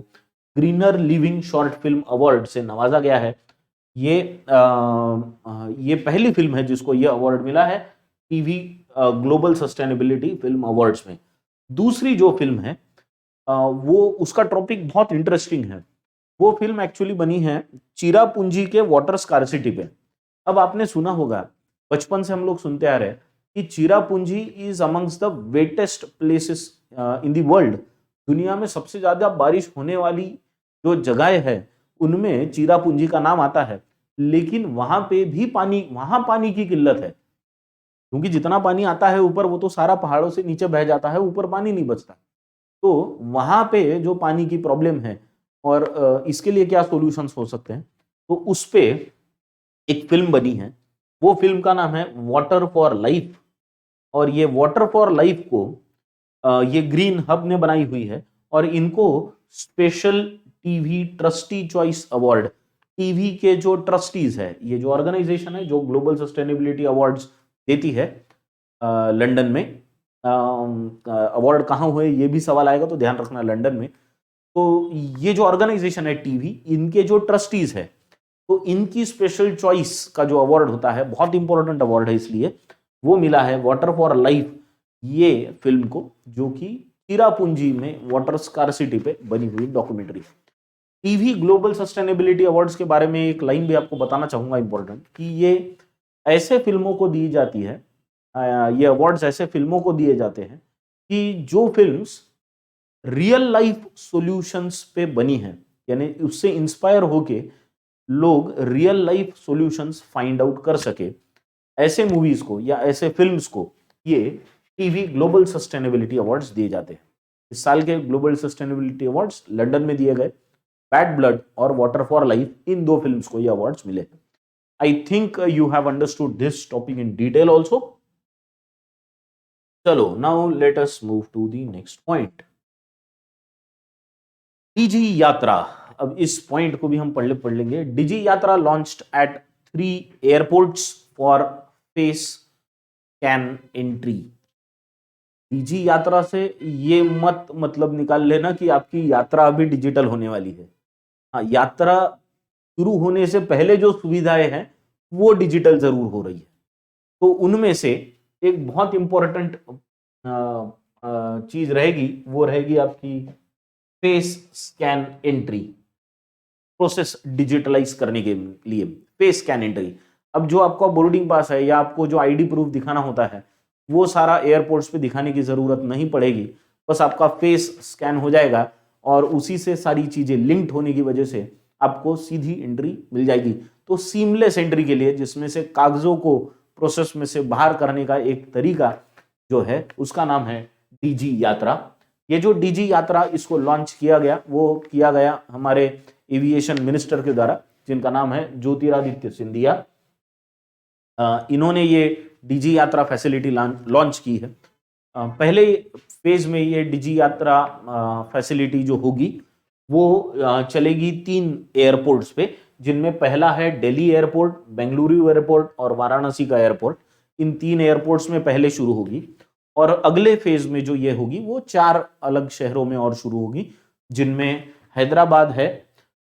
greener living short film award से नवाजा गया है। ये पहली फिल्म है जिसको ये अवार्ड मिला है TV global sustainability film awards में। दूसरी जो फिल्म है वो उसका टॉपिक बहुत इंटरेस्टिंग है। वो फिल्म एक्चुअली बनी है चिरापुंजी के वाटर स्कार्सिटी पे। अब आपने सुना होगा, बचपन से हम लोग सुनते आ रहे हैं कि Cherrapunji is amongst the wettest places in the world. दुनिया में सबसे ज्यादा बारिश होने वाली जो जगह है उनमें चिरापुंजी का नाम आता है। लेकिन वहां पानी की किल्लत है, क्योंकि जितना पानी आता है ऊपर वो तो सारा पहाड़ों से नीचे बह जाता है, ऊपर पानी नहीं बचता। तो वहां पे जो पानी की प्रॉब्लम है और इसके लिए क्या सॉल्यूशंस हो सकते हैं, तो उस पे एक फिल्म बनी है। वो फिल्म का नाम है वाटर फॉर लाइफ। और ये वाटर फॉर लाइफ को ये ग्रीन हब ने बनाई हुई है और इनको special TV trustee choice award, TV के जो ट्रस्टीज है, ये जो ऑर्गेनाइजेशन है जो ग्लोबल सस्टेनेबिलिटी अवार्ड्स देती है लंदन में। अवार्ड कहाँ हुए ये भी सवाल आएगा, तो ध्यान रखना लंदन में। तो ये जो ऑर्गेनाइजेशन है टीवी, इनके जो ट्रस्टीज है, तो इनकी स्पेशल चॉइस का जो अवार्ड होता है, बहुत इंपॉर्टेंट अवार्ड है, इसलिए वो मिला है वाटर फॉर लाइफ ये फिल्म को, जो कि चिरापुंजी में वाटर स्कार्सिटी पे बनी हुई documentary. TV global sustainability awards के बारे में एक लाइन भी आपको बताना चाहूंगा इंपॉर्टेंट, कि ये ऐसे फिल्मों को दी जाती है, ये अवार्ड्स ऐसे फिल्मों को दिए जाते हैं कि जो फिल्म्स रियल लाइफ सॉल्यूशंस पे बनी है, यानी उससे इंस्पायर होके लोग real life solutions find out कर सके, ऐसे मूवीज को या ऐसे फिल्म्स को ये टीवी ग्लोबल सस्टेनेबिलिटी अवार्ड्स दिए जाते हैं। इस साल के ग्लोबल सस्टेनेबिलिटी अवार्ड्स लंदन में दिए गए। बैड ब्लड और वाटर फॉर लाइफ, इन 2 फिल्म्स को ये अवार्ड्स मिले। I think you have understood this topic in detail also. चलो, now let us move to the next point, Digi Yatra. अब इस पॉइंट को भी हम पढ़ लेंगे। Digi Yatra launched at 3 airports for face scan entry. Digi Yatra से ये मतलब निकाल लेना कि आपकी यात्रा अभी डिजिटल होने वाली है। हाँ, यात्रा शुरू होने से पहले जो सुविधाएं हैं वो डिजिटल जरूर हो रही है। तो उनमें से एक बहुत इंपॉर्टेंट चीज रहेगी, वो रहेगी आपकी face scan entry. Process digitalise करने के लिए फेस स्कैन एंट्री। अब जो आपका बोर्डिंग पास है या आपको जो आईडी प्रूफ दिखाना होता है, वो सारा एयरपोर्ट्स पे दिखाने की जरूरत नहीं पड़ेगी। बस आपका फेस स्कैन हो जाएगा और उसी से सारी चीजें लिंक्ड होने की वजह से आपको सीधी एंट्री मिल जाएगी। तो सीमलेस एंट्री के लिए, जिसमें से कागजों को प्रोसेस में से बाहर करने का एक तरीका जो है, उसका नाम है डिजी यात्रा। ये जो डिजी यात्रा इसको लॉन्च किया गया, वो किया गया हमारे एविएशन मिनिस्टर के द्वारा, जिनका नाम है ज्योतिरादित्य सिंधिया। इन्होंने ये डिजी यात्रा फैसिलिटी लॉन्च की है। पहले फेज में ये डिजी यात्रा फैसिलिटी जो होगी वो चलेगी 3 एयरपोर्ट्स पे, जिनमें पहला है दिल्ली एयरपोर्ट, बेंगलुरु एयरपोर्ट और वाराणसी का एयरपोर्ट। इन 3 एयरपोर्ट्स में पहले शुरू होगी और अगले फेज में जो ये होगी वो 4 अलग शहरों में और शुरू होगी, जिनमें हैदराबाद है,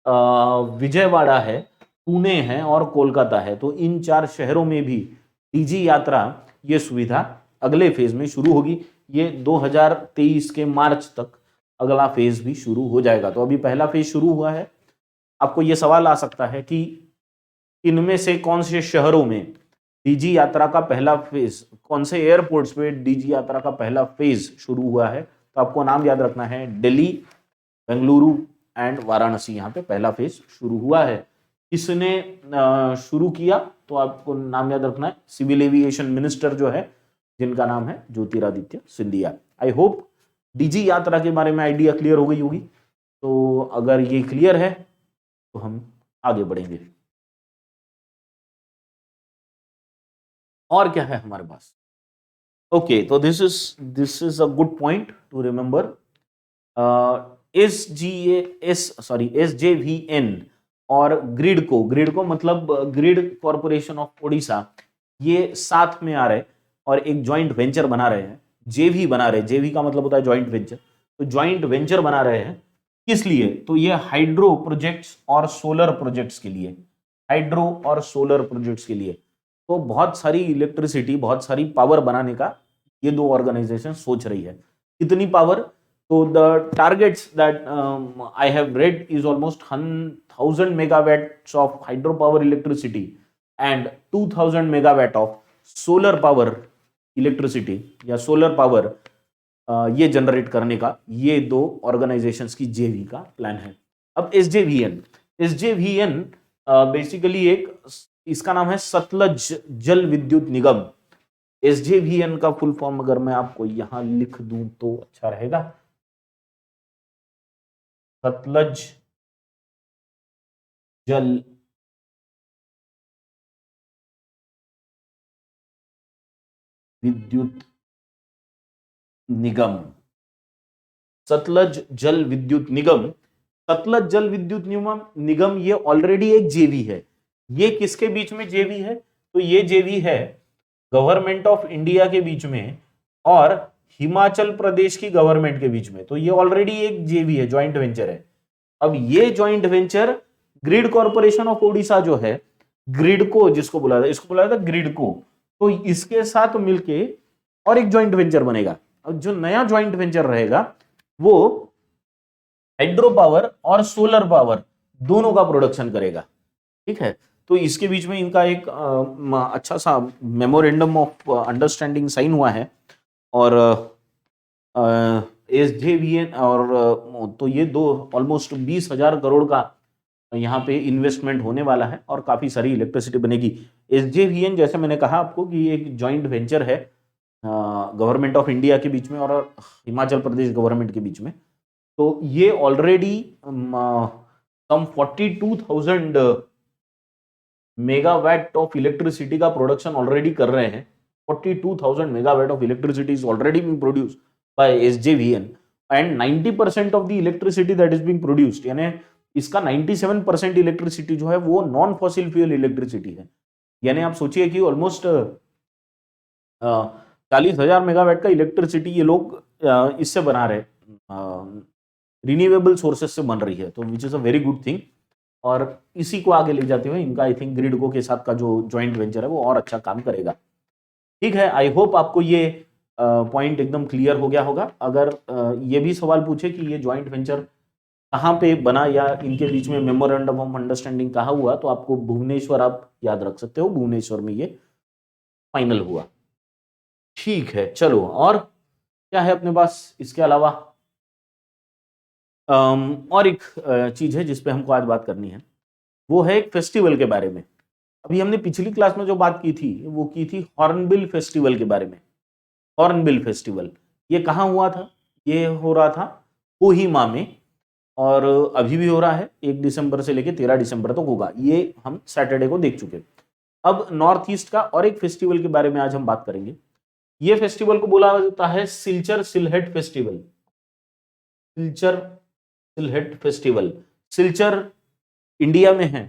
विजयवाड़ा है, पुणे है और कोलकाता है। तो इन 4 शहरों में भी डिजी यात्रा ये सुविधा अगले फेज में शुरू होगी। ये 2023 के मार्च तक अगला फेज भी शुरू हो जाएगा। तो अभी पहला फेज शुरू हुआ है। आपको ये सवाल आ सकता है कि इनमें से कौन से शहरों में डीजी यात्रा का पहला फेज, कौन से एयरपोर्ट्स पे डीजी यात्रा का पहला फेज शुरू हुआ है। तो आपको नाम याद रखना है, दिल्ली, बेंगलुरु एंड वाराणसी, यहाँ पे पहला फेज शुरू हुआ है। किसने शुरू किया? तो आपको नाम याद रखना है, सिविल एविएशन मिनिस्टर जो है, जिनका नाम है Jyotiraditya Scindia. I hope DG यात्रा के बारे में आइडिया क्लियर हो गई होगी। तो अगर ये क्लियर है तो हम आगे बढ़ेंगे। और क्या है हमारे पास? ओके, तो this is a good point two remember. SJVN और ग्रिडको मतलब ग्रिड कॉरपोरेशन ऑफ ओडिशा, ये साथ में आ रहे और एक जॉइंट वेंचर बना रहे हैं। जेवी बना रहे, जेवी का मतलब होता है जॉइंट वेंचर। तो जॉइंट वेंचर बना रहे हैं किस लिए? तो ये हाइड्रो प्रोजेक्ट्स और सोलर प्रोजेक्ट्स के लिए, हाइड्रो और सोलर प्रोजेक्ट्स के लिए। तो बहुत सारी इलेक्ट्रिसिटी, बहुत सारी पावर बनाने का ये दो ऑर्गेनाइजेशन सोच रही है। कितनी पावर? तो the targets that I have read is almost 1000 megawatts of hydro power electricity and 2000 megawatt of solar power electricity या सोलर पावर ये जनरेट करने का ये दो ऑर्गेनाइजेशंस की जेवी का प्लान है। अब एसजेवीएन बेसिकली एक, इसका नाम है सतलज जल विद्युत निगम। एसजेवीएन का फुल फॉर्म अगर मैं आपको यहां लिख दूं तो अच्छा रहेगा, सतलज जल विद्युत निगम। सतलज जल विद्युत निगम, सतलज जल विद्युत निगम ये ऑलरेडी एक जेवी है। ये किसके बीच में जेवी है? तो ये जेवी है गवर्नमेंट ऑफ इंडिया के बीच में और हिमाचल प्रदेश की गवर्नमेंट के बीच में। तो ये ऑलरेडी एक जेवी है, ज्वाइंट वेंचर है। अब ये joint venture grid corporation of Odisha जो है, ग्रिडको जिसको बुलाया था, इसको बुलाया था ग्रिडको, तो इसके साथ मिलके और एक ज्वाइंट वेंचर बनेगा। अब जो नया ज्वाइंट वेंचर रहेगा वो हाइड्रो पावर और सोलर पावर दोनों का प्रोडक्शन करेगा। ठीक है, तो इसके बीच में इनका एक अच्छा सा मेमोरेंडम ऑफ अंडरस्टैंडिंग साइन हुआ है और एसजेवीएन और तो ये दो ऑलमोस्ट 20,000 करोड़ का यहाँ पे इन्वेस्टमेंट होने वाला है और काफी सारी इलेक्ट्रिसिटी बनेगी। एसजेवीएन जैसे मैंने कहा आपको कि एक जॉइंट वेंचर है गवर्नमेंट ऑफ इंडिया के बीच में और हिमाचल प्रदेश गवर्नमेंट के बीच में। तो ये already some 42,000 megawatt of electricity का प्रोडक्शन ऑलरेडी कर रहे हैं। 42,000 megawatt of electricity is already being produced by SJVN and 90% of the electricity that is being produced, यानी इसका 97% इलेक्ट्रिसिटी जो है वो नॉन फॉसिल फ्यूल इलेक्ट्रिसिटी है। यानी आप सोचिए कि ऑलमोस्ट 40,000 मेगावाट का इलेक्ट्रिसिटी ये लोग इससे बना रहे, रिन्यूएबल सोर्सेस से बन रही है। तो which is a very good thing और इसी को आगे ले जाते हुए इनका आई थिंक ग्रिडको के साथ का जो ज्वाइंट वेंचर है वो और अच्छा काम करेगा। ठीक है, आई होप आपको ये पॉइंट एकदम क्लियर हो गया होगा। अगर ये भी सवाल पूछे कि ये ज्वाइंट वेंचर कहाँ पे बना या इनके बीच में मेमोरेंडम ऑफ अंडरस्टैंडिंग कहाँ हुआ, तो आपको भुवनेश्वर आप याद रख सकते हो, भुवनेश्वर में ये फाइनल हुआ। ठीक है, चलो और क्या है अपने पास इसके अलावा? और एक चीज है जिसपे हमको आज बात करनी है, वो है एक फेस्टिवल के बारे में। अभी हमने पिछली क्लास में जो बात की थी वो की थी हॉर्नबिल फेस्टिवल के बारे में। हॉर्नबिल फेस्टिवल ये कहाँ हुआ था? ये हो रहा था कोहिमा में और अभी भी हो रहा है, 1 दिसंबर से लेकर 13 दिसंबर तक होगा। ये हम सैटरडे को देख चुके। अब नॉर्थ ईस्ट का और एक फेस्टिवल के बारे में आज हम बात करेंगे। ये फेस्टिवल को बोला जाता है Silchar Sylhet festival. Silchar Sylhet festival. Silchar India में है,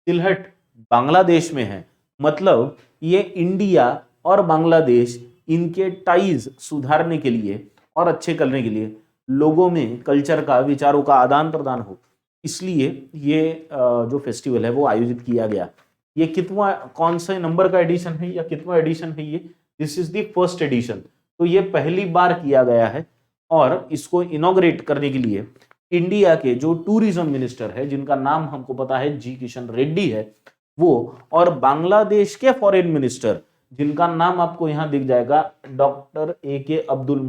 सिलहट बांग्लादेश में है। मतलब ये इंडिया और बांग्लादेश इनके टाइज सुधारने के लिए और अच्छे करने के लिए, लोगों में कल्चर का, विचारों का आदान प्रदान हो, इसलिए ये जो फेस्टिवल है वो आयोजित किया गया। ये कितवा, कौन से नंबर का एडिशन है या कितवा एडिशन है ये? This is the first edition. तो ये पहली बार किया गया है और इसको इनॉग्रेट करने के लिए इंडिया के जो टूरिज्म मिनिस्टर है, जिनका नाम हमको पता है जी किशन रेड्डी है, वो, और बांग्लादेश के फॉरेन मिनिस्टर, जिनका नाम आपको यहां दिख जाएगा, डॉक्टर ए के अब्दुल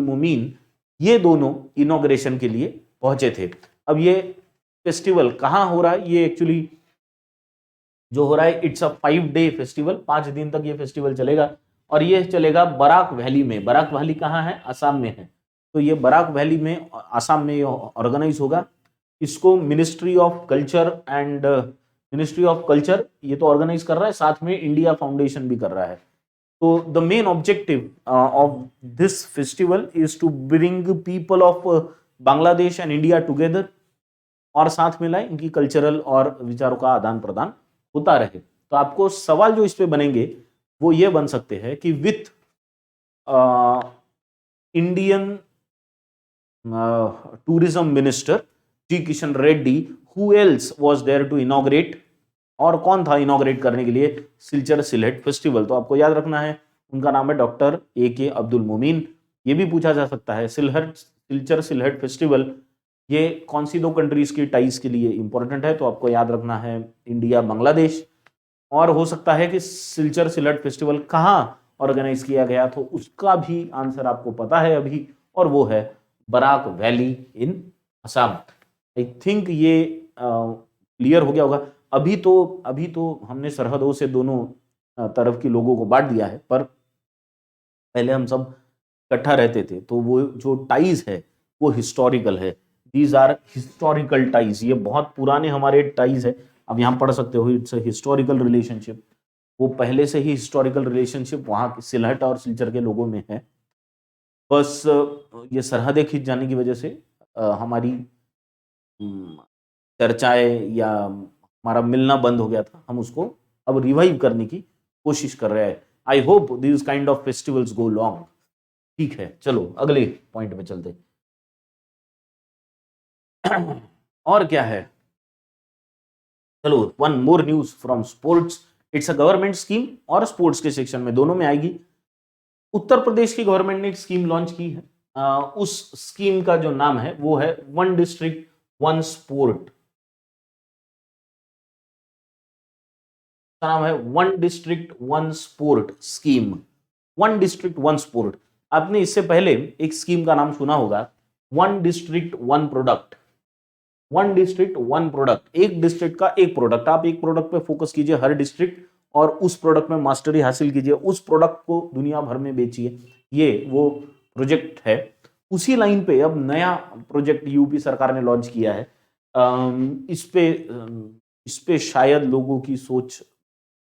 मोमीन, ये दोनों इनॉग्रेशन के लिए पहुंचे थे। अब ये फेस्टिवल कहां हो रहा है? ये एक्चुअली जो हो रहा है, इट्स अ 5 डे फेस्टिवल, 5 दिन तक ये फेस्टिवल चलेगा और ये चलेगा बराक वैली में। बराक वैली कहाँ है? असम में है। तो ये बराक वैली में, असम में ऑर्गेनाइज होगा। इसको मिनिस्ट्री ऑफ कल्चर ये तो ऑर्गेनाइज कर रहा है, साथ में इंडिया फाउंडेशन भी कर रहा है। तो the main objective of this festival is to bring people of Bangladesh and India together, और साथ में लाए इनकी कल्चरल और विचारों का आदान प्रदान होता रहे। तो आपको सवाल जो इस पे बनेंगे वो ये बन सकते हैं कि with Indian tourism minister ji Kishan Reddy, who else was there to inaugurate, और कौन था इनॉग्रेट करने के लिए सिलचर सिलहट फेस्टिवल? तो आपको याद रखना है, उनका नाम है डॉक्टर ए के अब्दुल मोमीन। ये भी पूछा जा सकता है, सिलचर सिलहट फेस्टिवल ये कौन सी 2 कंट्रीज की टाइज के लिए इंपॉर्टेंट है? तो आपको याद रखना है इंडिया बांग्लादेश। और हो सकता है कि सिलचर सिलहट फेस्टिवल कहाँ ऑर्गेनाइज किया गया, तो उसका भी आंसर आपको पता है अभी, और वो है Barak valley in Assam. I think ये क्लियर हो गया होगा। अभी तो हमने सरहदों से दोनों तरफ के लोगों को बांट दिया है, पर पहले हम सब इकट्ठा रहते थे, तो वो जो टाइज है वो हिस्टोरिकल है। दीज आर हिस्टोरिकल टाइज, ये बहुत पुराने हमारे टाइज है। अब यहाँ पढ़ सकते हो, इट्स हिस्टोरिकल रिलेशनशिप। वो पहले से ही हिस्टोरिकल रिलेशनशिप वहाँ सिलहट और सिलचर के लोगों में है। बस ये सरहदें खिंच जाने की वजह से हमारी चर्चाएं या हमारा मिलना बंद हो गया था। हम उसको अब रिवाइव करने की कोशिश कर रहे हैं। I hope this kind of festivals go long. ठीक है, चलो अगले पॉइंट में चलते। और क्या है? चलो, one more news from sports. It's a government scheme, और स्पोर्ट्स के सेक्शन में दोनों में आएगी। उत्तर प्रदेश की गवर्नमेंट ने एक स्कीम लॉन्च की है। उस स्कीम का जो नाम है वो है 1 डिस्ट्रिक्ट 1 स्पोर्ट। नाम है 1 district 1 sport scheme. 1 district 1 sport. आपने इससे पहले एक स्कीम का नाम सुना होगा, 1 डिस्ट्रिक्ट 1 प्रोडक्ट। 1 डिस्ट्रिक्ट 1 प्रोडक्ट, एक डिस्ट्रिक्ट का एक प्रोडक्ट। आप एक प्रोडक्ट पे फोकस कीजिए हर डिस्ट्रिक्ट, और उस प्रोडक्ट में मास्टरी हासिल कीजिए, उस प्रोडक्ट को दुनिया भर में बेचिए। ये वो प्रोजेक्ट है। उसी लाइन पे अब नया प्रोजेक्ट यूपी सरकार ने लॉन्च किया है। इस पे शायद लोगों की सोच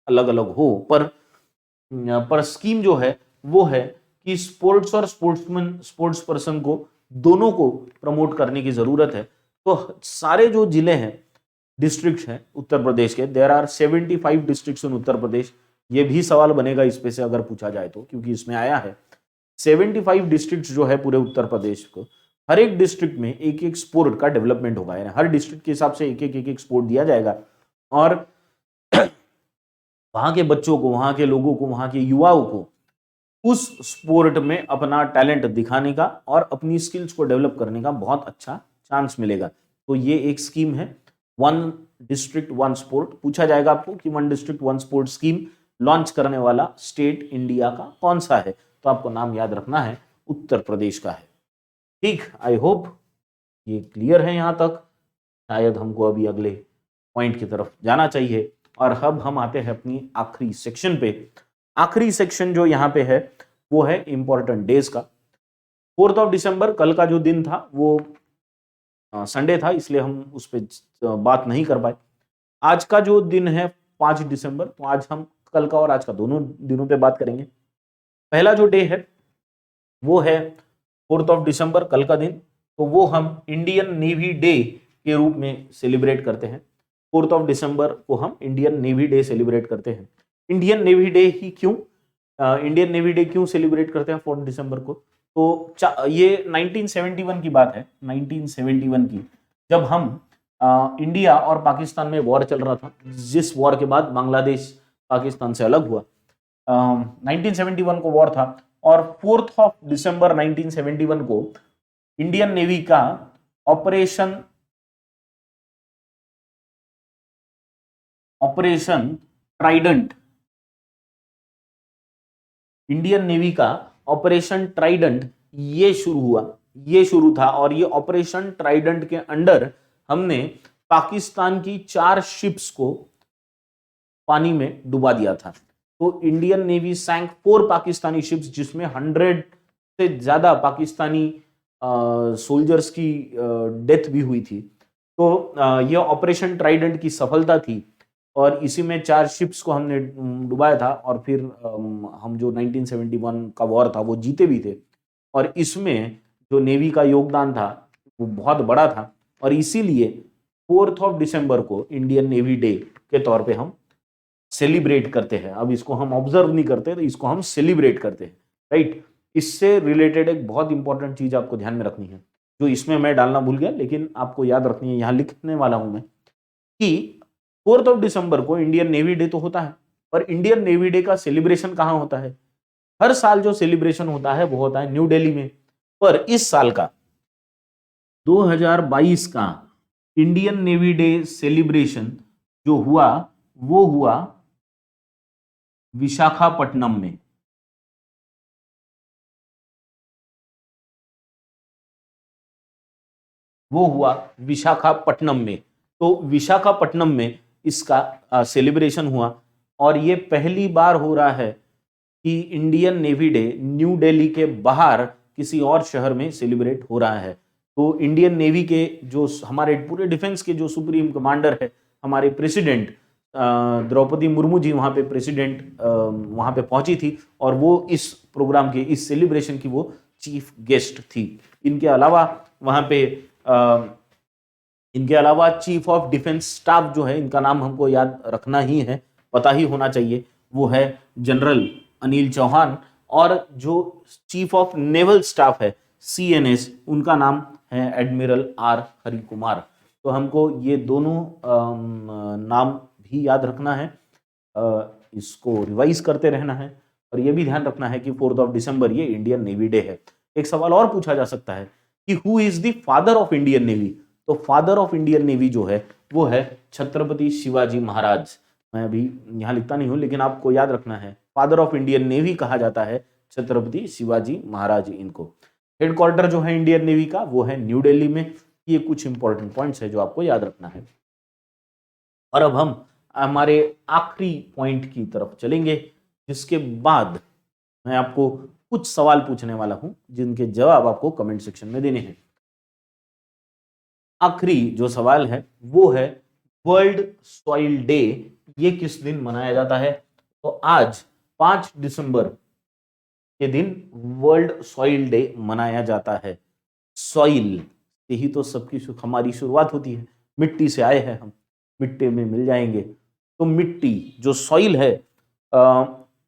अलग अलग हो, पर स्कीम जो है वो है कि स्पोर्ट्स और स्पोर्ट्स पर्सन को, दोनों को प्रमोट करने की जरूरत है। तो सारे जो जिले हैं, डिस्ट्रिक्ट्स हैं उत्तर प्रदेश के, देयर आर 75 डिस्ट्रिक्ट्स इन उत्तर प्रदेश। ये भी सवाल बनेगा इस पे से अगर पूछा जाए तो, क्योंकि इसमें आया है 75 डिस्ट्रिक्ट्स जो है पूरे उत्तर प्रदेश को, हर एक डिस्ट्रिक्ट में एक एक स्पोर्ट का डेवलपमेंट होगा। यानी हर डिस्ट्रिक्ट के हिसाब से एक एक स्पोर्ट दिया जाएगा, और वहां के बच्चों को, वहां के लोगों को, वहां के युवाओं को उस स्पोर्ट में अपना टैलेंट दिखाने का और अपनी स्किल्स को डेवलप करने का बहुत अच्छा चांस मिलेगा। तो ये एक स्कीम है 1 डिस्ट्रिक्ट 1 स्पोर्ट। पूछा जाएगा आपको कि 1 डिस्ट्रिक्ट 1 स्पोर्ट स्कीम लॉन्च करने वाला स्टेट इंडिया का कौन सा है, तो आपको नाम याद रखना है, उत्तर प्रदेश का है। ठीक, आई होप ये क्लियर है यहां तक। शायद हमको अभी अगले पॉइंट की तरफ जाना चाहिए, और अब हम आते हैं अपनी आखिरी सेक्शन पे। आखिरी सेक्शन जो यहाँ पे है वो है इंपॉर्टेंट डेज का। 4 दिसंबर कल का जो दिन था वो संडे था, इसलिए हम उस पर बात नहीं कर पाए। आज का जो दिन है 5 दिसंबर, तो आज हम कल का और आज का दोनों दिनों पे बात करेंगे। पहला जो डे है वो है 4 दिसंबर कल का दिन, तो वो हम इंडियन नेवी डे के रूप में सेलिब्रेट करते हैं। 4 दिसंबर को हम इंडियन नेवी डे सेलिब्रेट करते हैं। इंडियन नेवी डे ही क्यों, इंडियन नेवी डे क्यों सेलिब्रेट करते हैं 4 दिसंबर को? तो ये 1971 की बात है, 1971 की, जब हम इंडिया और पाकिस्तान में वॉर चल रहा था, जिस वॉर के बाद बांग्लादेश पाकिस्तान से अलग हुआ। 1971 को वॉर था और 4 दिसंबर 1971 को इंडियन नेवी का ऑपरेशन ट्राइडेंट, इंडियन नेवी का ऑपरेशन ट्राइडेंट ये शुरू था और ये ऑपरेशन ट्राइडेंट के अंडर हमने पाकिस्तान की 4 शिप्स को पानी में डुबा दिया था। तो इंडियन नेवी सैंक 4 पाकिस्तानी शिप्स, जिसमें 100 से ज्यादा पाकिस्तानी सोल्जर्स की डेथ भी हुई थी। तो यह ऑपरेशन ट्राइडेंट की सफलता थी और इसी में 4 शिप्स को हमने डुबाया था और फिर हम जो 1971 का वॉर था वो जीते भी थे और इसमें जो नेवी का योगदान था वो बहुत बड़ा था और इसीलिए 4 दिसंबर को इंडियन नेवी डे के तौर पे हम सेलिब्रेट करते हैं। अब इसको हम ऑब्जर्व नहीं करते, तो इसको हम सेलिब्रेट करते हैं, राइट। इससे रिलेटेड एक बहुत इंपॉर्टेंट चीज आपको ध्यान में रखनी है, जो इसमें मैं डालना भूल गया, लेकिन आपको याद रखनी है, यहां लिखने वाला हूं मैं, कि 4 दिसंबर को इंडियन नेवी डे तो होता है, पर इंडियन नेवी डे का सेलिब्रेशन कहां होता है? हर साल जो सेलिब्रेशन होता है वो होता है न्यू दिल्ली में, पर इस साल का 2022 का इंडियन नेवी डे सेलिब्रेशन जो हुआ वो हुआ विशाखापट्टनम में। तो विशाखापट्टनम में इसका सेलिब्रेशन हुआ और ये पहली बार हो रहा है कि Indian navy day new Delhi के बाहर किसी और शहर में सेलिब्रेट हो रहा है। तो इंडियन नेवी के जो हमारे पूरे डिफेंस के जो सुप्रीम कमांडर है, हमारे प्रेसिडेंट द्रौपदी मुर्मू जी वहां पे वहां पे पहुंची थी और वो इस प्रोग्राम के, इस सेलिब्रेशन की वो चीफ गेस्ट थी। इनके अलावा वहां पे इनके अलावा चीफ ऑफ डिफेंस स्टाफ जो है, इनका नाम हमको याद रखना ही है, पता ही होना चाहिए, वो है जनरल अनिल चौहान। और जो चीफ ऑफ नेवल स्टाफ है CNS, उनका नाम है एडमिरल R हरि कुमार। तो हमको ये दोनों नाम भी याद रखना है, इसको रिवाइज करते रहना है और ये भी ध्यान रखना है कि 4 दिसंबर ये इंडियन नेवी डे है। एक सवाल और पूछा जा सकता है कि who is the father of Indian navy? तो फादर ऑफ इंडियन नेवी जो है वो है छत्रपति शिवाजी महाराज। मैं अभी यहाँ लिखता नहीं हूं, लेकिन आपको याद रखना है, फादर ऑफ इंडियन नेवी कहा जाता है छत्रपति शिवाजी महाराज इनको। हेडक्वार्टर जो है इंडियन नेवी का वो है न्यू दिल्ली में। ये कुछ इंपॉर्टेंट पॉइंट्स है जो आपको याद रखना है। और अब हम हमारे आखिरी पॉइंट की तरफ चलेंगे, जिसके बाद मैं आपको कुछ सवाल पूछने वाला हूं जिनके जवाब आपको कमेंट सेक्शन में देने हैं। आखिरी जो सवाल है वो है वर्ल्ड सॉइल डे ये किस दिन मनाया जाता है? तो आज 5 दिसंबर के दिन वर्ल्ड सॉइल डे मनाया जाता है। सॉइल से ही तो सबकी हमारी शुरुआत होती है, मिट्टी से आए हैं हम, मिट्टी में मिल जाएंगे। तो मिट्टी जो सॉइल है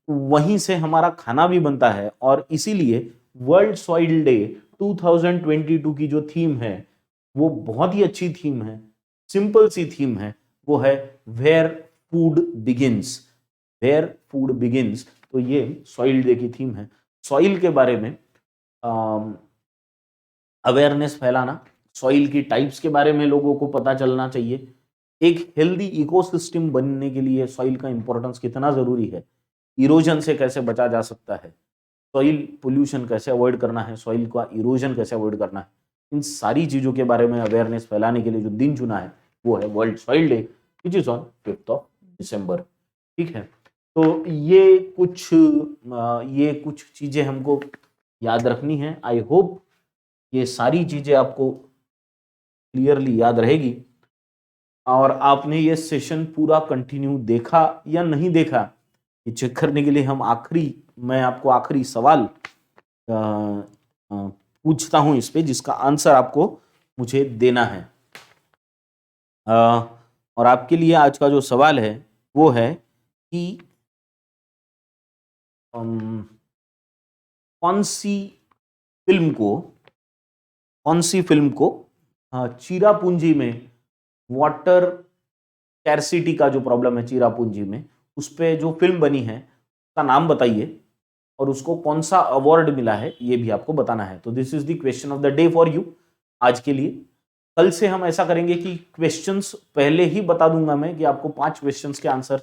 वहीं से हमारा खाना भी बनता है और इसीलिए वर्ल्ड सॉइल डे 2022 की जो थीम है वो बहुत ही अच्छी थीम है, सिंपल सी थीम है, वो है where food begins. Where food begins, तो ये सॉइल डे की थीम है। सॉइल के बारे में अवेयरनेस फैलाना, सॉइल की टाइप्स के बारे में लोगों को पता चलना चाहिए, एक हेल्दी इकोसिस्टम बनने के लिए सॉइल का इंपॉर्टेंस कितना जरूरी है, इरोजन से कैसे बचा जा सकता है, सॉइल पोल्यूशन कैसे अवॉइड करना है, सॉइल का इरोजन कैसे अवॉइड करना है, इन सारी चीजों के बारे में अवेयरनेस फैलाने के लिए जो दिन चुना है वो है world soil day, which is on 5 दिसंबर। ठीक है, तो ये कुछ चीजें हमको याद रखनी है। आई होप ये सारी चीजें आपको क्लियरली याद रहेगी और आपने ये सेशन पूरा कंटिन्यू देखा या नहीं देखा, ये चेक करने के लिए मैं आपको आखिरी सवाल पूछता हूं इस पे, जिसका आंसर आपको मुझे देना है। और आपके लिए आज का जो सवाल है वो है कि कौन सी फिल्म को चिरापुंजी में वाटर स्कैर्सिटी का जो प्रॉब्लम है चिरापुंजी में, उस पे जो फिल्म बनी है उसका नाम बताइए और उसको कौन सा अवार्ड मिला है ये भी आपको बताना है। तो this is the question of the day for you आज के लिए। कल से हम ऐसा करेंगे कि क्वेश्चंस पहले ही बता दूंगा मैं कि आपको 5 क्वेश्चंस के आंसर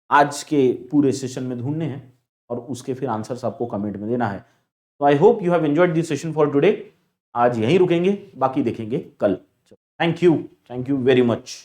आज के पूरे सेशन में ढूंढने हैं और उसके फिर आंसर्स आपको कमेंट में देना है। तो I hope you have enjoyed this session for today. आज यहीं रुकेंगे, बाकी देखेंगे कल। Thank you very much.